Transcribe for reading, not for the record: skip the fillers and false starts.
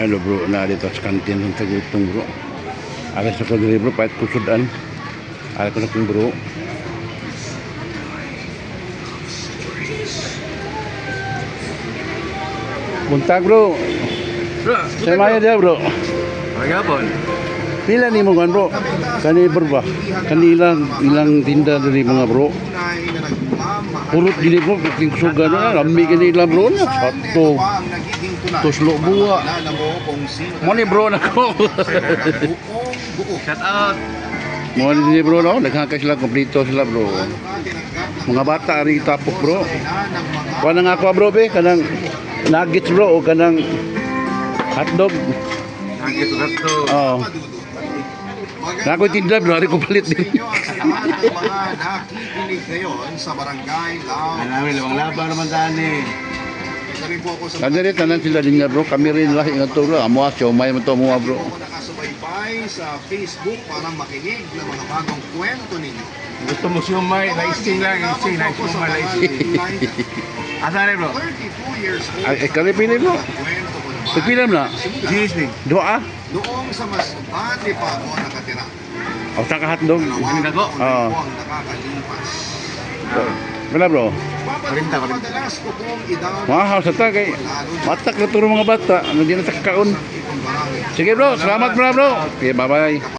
Hello bro, na dito sa kantin ng tagutong bro. Alas sa ko diri bro, pahit kusudan. Alas ko na kong bro. Buntag bro. Bro, Sa maya dia bro. magapon. Pila ni mo kan bro? Kani bro ba? Kanilang ilang tinda dari mga bro. Purot gini bro, king suga na lami kini ilang bro na. Sato. Tuslo buwa. Mo ni bro na ko. Shout out. Mo ni bro no, nagkaka sila kompleto sila bro. Mga bata ari tapok bro. Kuha na nga ako bro be, kanang nuggets bro o kanang hotdog. Nagito gato. Oo. Ako tinda bro, hari ko palit din. Mga nakikinig ngayon sa Barangay Lao. Namin lamang labang naman dani. Isa rin po ako sa Kanya rin, tanan sila din nga bro. Kami rin lahi nga to bro. Amo asyo, may mo to mga bro. ako nakasubaybay sa Facebook para makinig ng mga bagong kwento ninyo. Gusto mo siyumay, naising lang, ising, naisumay, naising. Asa rin bro? 32 years old. Ay, kami pili bro. Kwento ko naman. Pagpilam na. Seriously. Doa. Noong sa mas bati pa ako nakatira. O sa hotdog. Dalawang ako? taon Oo. po ang nakakalipas. Wala bro. Parinta. Madalas ko pong i-down Mahaw sa tagay. Matak na turo mga bata. Ano din na sa kakaon. itong barangay. Sige bro, salamat bro bro. Okay, bye bye.